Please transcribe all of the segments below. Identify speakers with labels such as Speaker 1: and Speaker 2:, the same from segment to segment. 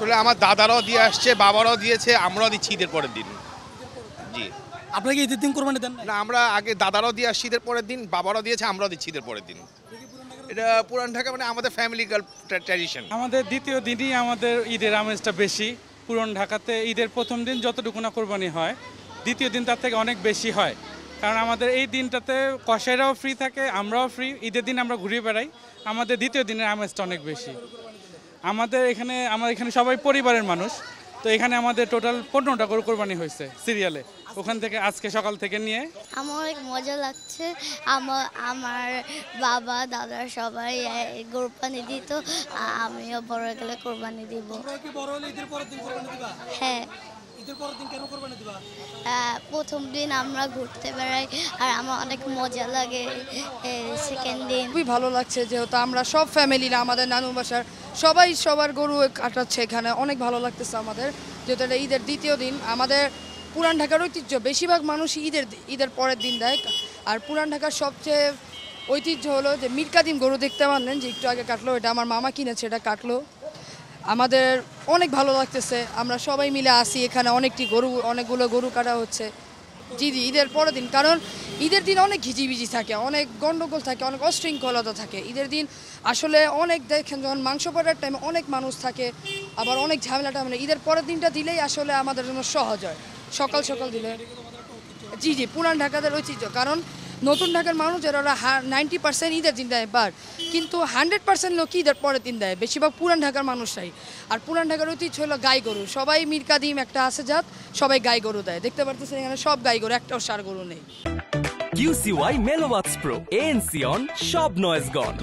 Speaker 1: আসলে আমার দাদারাও দিয়ে আসছে, বাবারাও দিয়েছে, আমরাও দিচ্ছি ঈদের পরের দিন। জি।
Speaker 2: আপনাকে ঈদের দিন কোরবানি দেন
Speaker 1: না, আমরা আগে দাদারাও দিয়ে আসছি ঈদের পরের দিন, বাবারাও দিয়েছে, আমরাও দিচ্ছি ঈদের পরের দিন। এটা পুরান ঢাকা মানে আমাদের ফ্যামিলি ট্র্যাডিশন।
Speaker 3: আমাদের দ্বিতীয় দিনই আমাদের ঈদের আমেজটা বেশি। পুরান ঢাকাতে ঈদের প্রথম দিন যতটুকু না কোরবানি হয়, দ্বিতীয় দিন তার থেকে অনেক বেশি হয়। কারণ আমাদের এই দিনটাতে কসাইরাও ফ্রি থাকে, আমরাও ফ্রি। ঈদের দিন আমরা ঘুরে বেড়াই, আমাদের দ্বিতীয় দিনের আমেজটা অনেক বেশি। আমাদের এখানে সবাই পরিবারের মানুষ, তো এখানে আমাদের টোটাল 15টা গরু কোরবানি হয়েছে সিরিয়ালে। ওখান থেকে আজকে সকাল থেকে নিয়ে
Speaker 4: আমার অনেক মজা লাগছে। আমার বাবা দাদা সবাই কোরবানি দিত, আমিও বড় গেলে কোরবানি দিব। হ্যাঁ, প্রথম দিন আমরা ঘুরতে বেড়াই আর আমার অনেক মজা লাগে। সেকেন্ড দিন
Speaker 5: খুবই ভালো লাগছে, যেহেতু আমরা সব ফ্যামিলিরা আমাদের নানু বাসার সবাই সবার গরু কাটাচ্ছে এখানে, অনেক ভালো লাগতেছে আমাদের। যেহেতু এটা ঈদের দ্বিতীয় দিন, আমাদের পুরান ঢাকার ঐতিহ্য বেশিরভাগ মানুষ ঈদের পরের দিন দেয়। আর পুরান ঢাকার সবচেয়ে ঐতিহ্য হলো যে মীর কাদিম গরু দেখতে পারলেন যে একটু আগে কাটলো, এটা আমার মামা কিনেছে, এটা কাটলো। আমাদের অনেক ভালো লাগতেছে, আমরা সবাই মিলে আসি এখানে, অনেকগুলো গরু কাটা হচ্ছে। জি ঈদের পরের দিন, কারণ ঈদের দিন অনেক ঘিজিবিজি থাকে, অনেক গন্ডগোল থাকে, অনেক অশৃঙ্খলতা থাকে। ঈদের দিন আসলে অনেক দেখেন যখন মাংস পড়ার টাইমে অনেক মানুষ থাকে, আবার অনেক ঝামেলা টামেলা। ঈদের পরের দিনটা দিলেই আসলে আমাদের জন্য সহজ হয়, সকাল সকাল দিলে। জি পুরান ঢাকাদের ঐতিহ্য, কারণ নতুন ঢাকার মানুষ ওরা 90% ঈদের দিন দেয়, কিন্তু 100% লোক ঈদের পরের দিন দেয়, বেশিরভাগ পুরান ঢাকার মানুষরাই। আর পুরান ঢাকার ঐতিহ্য হলো গাই গরু, সবাই মীর কাদিম একটা আছে জাত, সবাই গাই গরু দেয়। দেখতে পারতেছেন এখানে সব গাই গরু, একটাও ষাঁড় গরু নেই।
Speaker 6: QCY Melowax Pro ANC on সব নয়েজ গন।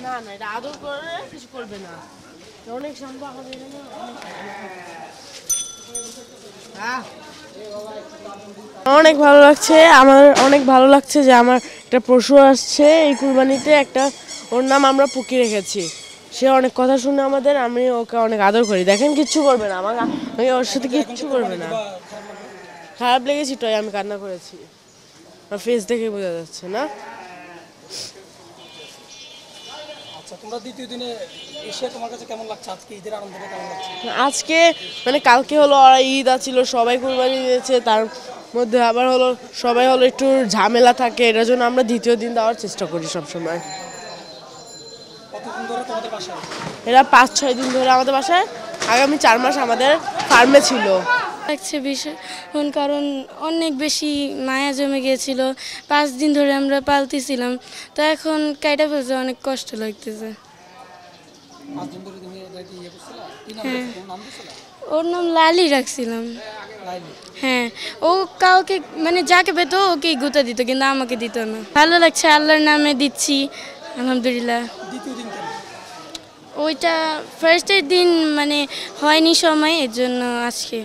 Speaker 7: না এটা আদর করে কিছু করবে না, অনেক শান্ত হবে। অনেক ভালো লাগছে, আমার অনেক ভালো লাগছে যে আমার একটা পশু আসছে এই কুরবানিতে, একটা ওর নাম আমরা পুকি রেখেছি। সে অনেক কথা শুনে আমাদের, আমি ওকে অনেক আদর করি। দেখেন কিচ্ছু করবে না আমাকে, ওর সাথে কিচ্ছু করবে না। খারাপ লেগেছি তো, আমি কান্না করেছি, আমার ফেস দেখে বোঝা যাচ্ছে না। আজকে মানে কালকে হলো ঈদ আছিল, সবাই কুরবানি দিয়েছে, তার মধ্যে আবার হলো সবাই হলো একটু ঝামেলা থাকে, এটার জন্য আমরা দ্বিতীয় দিন দেওয়ার চেষ্টা করি সবসময়। এরা 5-6 দিন ধরে আমাদের বাসায়, আগামী 4 মাস আমাদের ফার্মে ছিল।
Speaker 4: লাগছে ভীষণ, কারণ অনেক বেশি মায়া জমে গিয়েছিল, 5 দিন ধরে আমরা পালতেছিলাম, তো এখন কাইটা ফেলতে অনেক কষ্ট লাগতেছে। হ্যাঁ, ওর নাম লালি রাখছিলাম। হ্যাঁ, ও কাউকে মানে যাকে পেত ওকেই গুঁতা দিত, কিন্তু আমাকে দিত না। ভালো লাগছে, আল্লাহর নামে দিচ্ছি, আলহামদুলিল্লাহ। ওইটা ফার্স্টের দিন মানে হয়নি সময়, এর জন্য আজকে